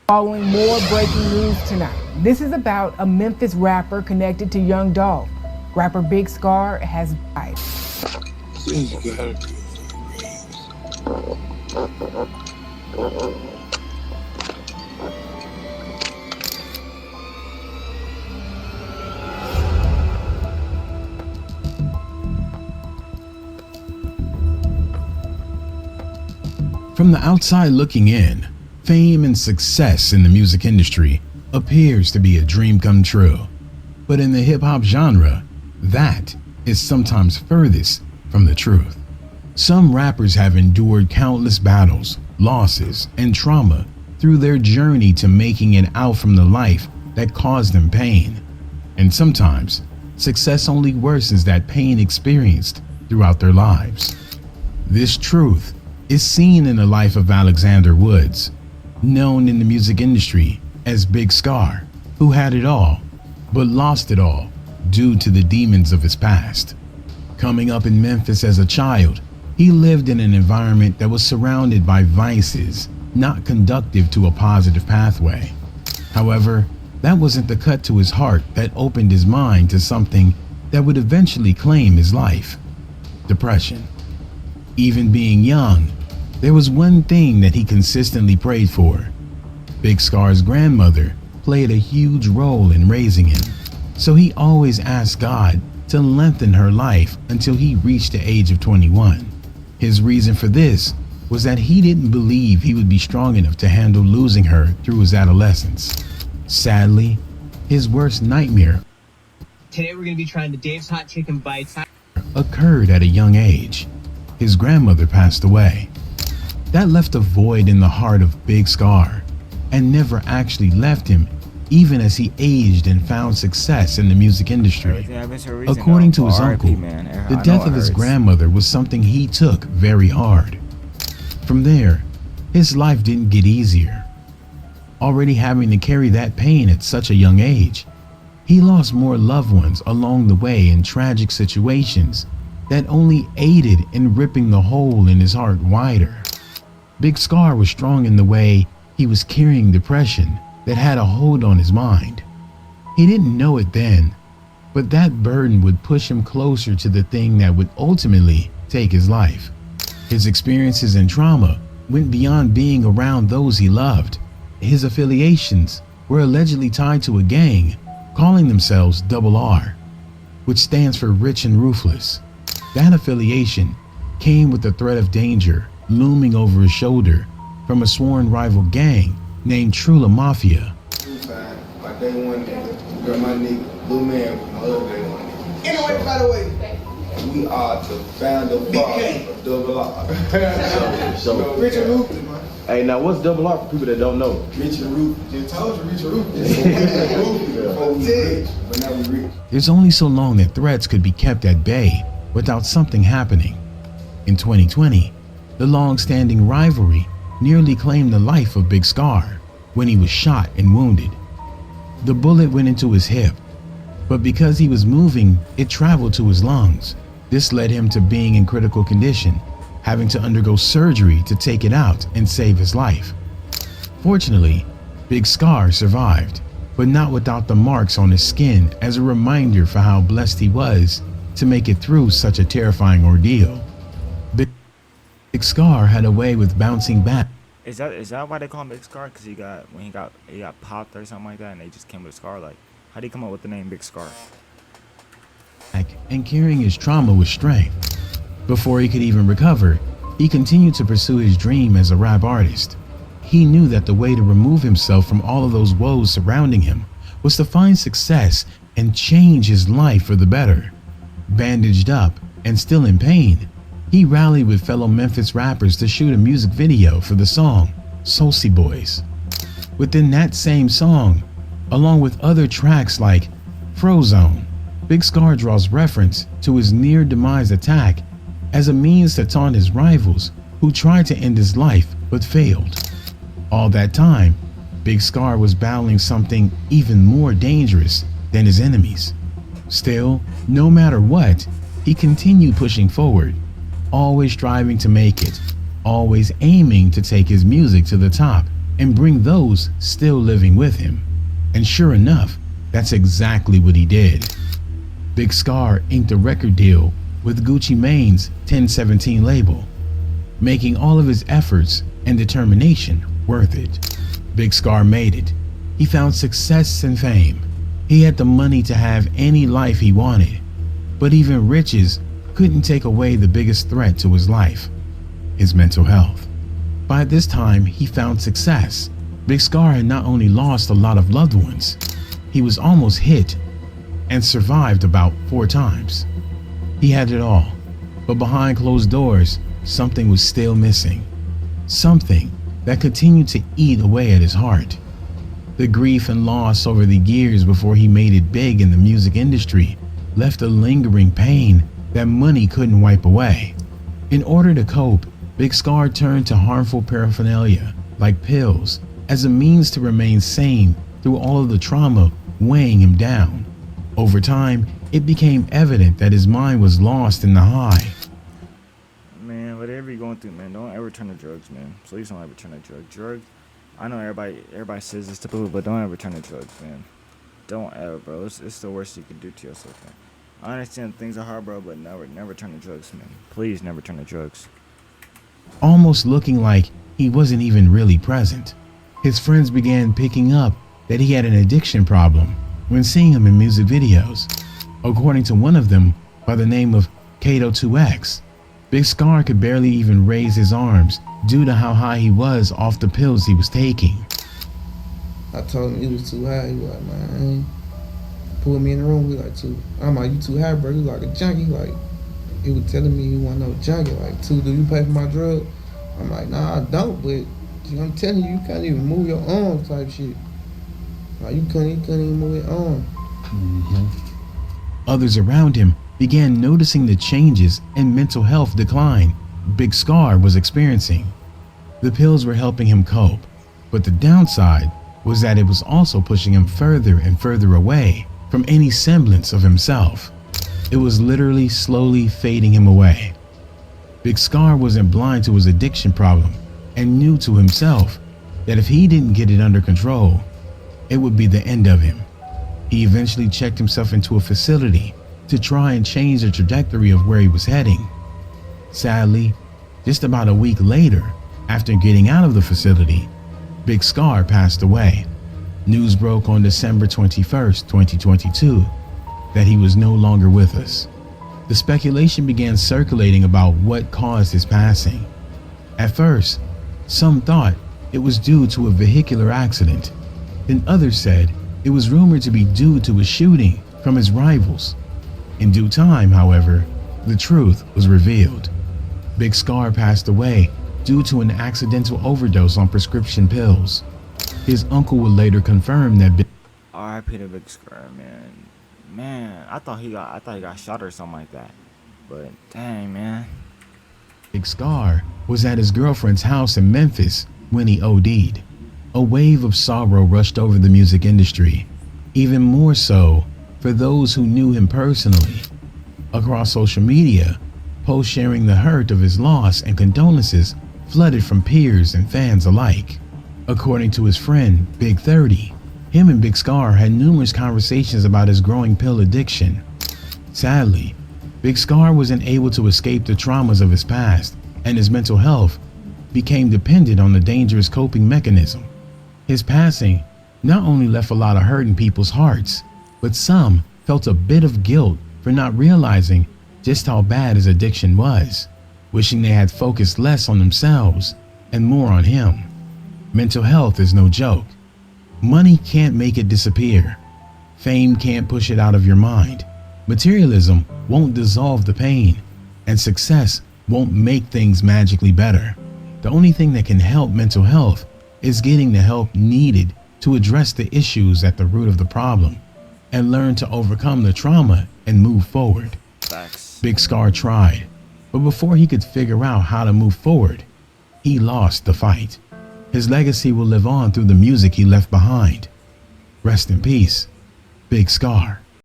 Following more breaking news tonight. This is about a Memphis rapper connected to young Dolph. Rapper Big SCARR has died. From the outside looking in, fame and success in the music industry appears to be a dream come true. But in the hip-hop genre, that is sometimes furthest from the truth. Some rappers have endured countless battles, losses, and trauma through their journey to making it out from the life that caused them pain. And sometimes, success only worsens that pain experienced throughout their lives. This truth is seen in the life of Alexander Woods, known in the music industry as Big SCARR, who had it all, but lost it all due to the demons of his past. Coming up in Memphis as a child, he lived in an environment that was surrounded by vices, not conducive to a positive pathway. However, that wasn't the cut to his heart that opened his mind to something that would eventually claim his life: depression. Even being young, there was one thing that he consistently prayed for. Big SCARR's grandmother played a huge role in raising him, so he always asked God to lengthen her life until he reached the age of 21. His reason for this was that he didn't believe he would be strong enough to handle losing her through his adolescence. Sadly, his worst nightmare Today we're going to be trying the Dave's Hot Chicken Bites occurred at a young age. His grandmother passed away. That left a void in the heart of Big SCARR and never actually left him, even as he aged and found success in the music industry. According to his uncle, the death of his grandmother was something he took very hard. From there, his life didn't get easier. Already having to carry that pain at such a young age, he lost more loved ones along the way in tragic situations that only aided in ripping the hole in his heart wider. Big SCARR was strong in the way he was carrying depression that had a hold on his mind. He didn't know it then, but that burden would push him closer to the thing that would ultimately take his life. His experiences and trauma went beyond being around those he loved. His affiliations were allegedly tied to a gang calling themselves RR, which stands for Rich and Ruthless. That affiliation came with the threat of danger looming over his shoulder from a sworn rival gang named Trula Mafia. My day one nigga, girl, my nigga, little man, my other day one nigga. Anyway, by the way, we are the founder of RR. So, Richard Ruthless, man. Hey, now what's RR for people that don't know? Richard Ruthless. Just told you, Richard Ruthless. But now we rich. There's only so long that threats could be kept at bay without something happening. In 2020, the long-standing rivalry nearly claimed the life of Big SCARR when he was shot and wounded. The bullet went into his hip, but because he was moving, it traveled to his lungs. This led him to being in critical condition, having to undergo surgery to take it out and save his life. Fortunately, Big SCARR survived, but not without the marks on his skin as a reminder for how blessed he was to make it through such a terrifying ordeal. Big SCARR had a way with bouncing back. Is that why they call him Big SCARR? Because he got popped or something like that, and they just came with a scar. Like, how do you come up with the name Big SCARR? And carrying his trauma with strength. Before he could even recover, he continued to pursue his dream as a rap artist. He knew that the way to remove himself from all of those woes surrounding him was to find success and change his life for the better. Bandaged up and still in pain, he rallied with fellow Memphis rappers to shoot a music video for the song Saucy Boys. Within that same song, along with other tracks like Frozone, Big SCARR draws reference to his near-demise attack as a means to taunt his rivals who tried to end his life but failed. All that time, Big SCARR was battling something even more dangerous than his enemies. Still, no matter what, he continued pushing forward, always striving to make it, always aiming to take his music to the top and bring those still living with him. And sure enough, that's exactly what he did. Big SCARR inked a record deal with Gucci Mane's 1017 label, making all of his efforts and determination worth it. Big SCARR made it. He found success and fame. He had the money to have any life he wanted, but even riches couldn't take away the biggest threat to his life, his mental health. By this time, he found success. Big SCARR had not only lost a lot of loved ones, he was almost hit and survived about 4 times. He had it all, but behind closed doors, something was still missing. Something that continued to eat away at his heart. The grief and loss over the years before he made it big in the music industry left a lingering pain that money couldn't wipe away. In order to cope, Big SCARR turned to harmful paraphernalia like pills as a means to remain sane through all of the trauma weighing him down. Over time, it became evident that his mind was lost in the high. Man, whatever you're going through, man, don't ever turn to drugs, man. Please don't ever turn to drugs. I know everybody says this to people, but don't ever turn to drugs, man. Don't ever, bro. It's the worst you can do to yourself, man. I understand things are hard, bro, but never turn to drugs, man. Please never turn to drugs. Almost looking like he wasn't even really present, his friends began picking up that he had an addiction problem when seeing him in music videos. According to one of them, by the name of Kato2X, Big SCARR could barely even raise his arms due to how high he was off the pills he was taking. I told him it was too high. He was like, man, pulled me in the room. He like, I'm like, you too high, bro. You like a junkie. Like, he was telling me he wasn't no junkie. Like, do you pay for my drug? I'm like, nah, I don't, but I'm telling you, you can't even move your arms type shit. Like, you couldn't even move your arm. Others around him began noticing the changes and mental health decline Big SCARR was experiencing. The pills were helping him cope, but the downside was that it was also pushing him further and further away from any semblance of himself. It was literally slowly fading him away. Big SCARR wasn't blind to his addiction problem and knew to himself that if he didn't get it under control, it would be the end of him. He eventually checked himself into a facility to try and change the trajectory of where he was heading. Sadly, just about a week later, after getting out of the facility, Big SCARR passed away. News broke on December 21st, 2022, that he was no longer with us. The speculation began circulating about what caused his passing. At first, some thought it was due to a vehicular accident. Then others said it was rumored to be due to a shooting from his rivals. In due time, however, the truth was revealed. Big SCARR passed away due to an accidental overdose on prescription pills. His uncle would later confirm that R.I.P. to Big SCARR, man. Man, I thought he got shot or something like that. But dang, man. Big SCARR was at his girlfriend's house in Memphis when he OD'd. A wave of sorrow rushed over the music industry, even more so for those who knew him personally. Across social media, posts sharing the hurt of his loss and condolences flooded from peers and fans alike. According to his friend, Big 30, him and Big SCARR had numerous conversations about his growing pill addiction. Sadly, Big SCARR wasn't able to escape the traumas of his past, and his mental health became dependent on the dangerous coping mechanism. His passing not only left a lot of hurt in people's hearts, but some felt a bit of guilt for not realizing just how bad his addiction was, wishing they had focused less on themselves and more on him. Mental health is no joke. Money can't make it disappear. Fame can't push it out of your mind. Materialism won't dissolve the pain, and success won't make things magically better. The only thing that can help mental health is getting the help needed to address the issues at the root of the problem and learn to overcome the trauma and move forward. Facts. Big SCARR tried, but before he could figure out how to move forward, he lost the fight. His legacy will live on through the music he left behind. Rest in peace, Big SCARR.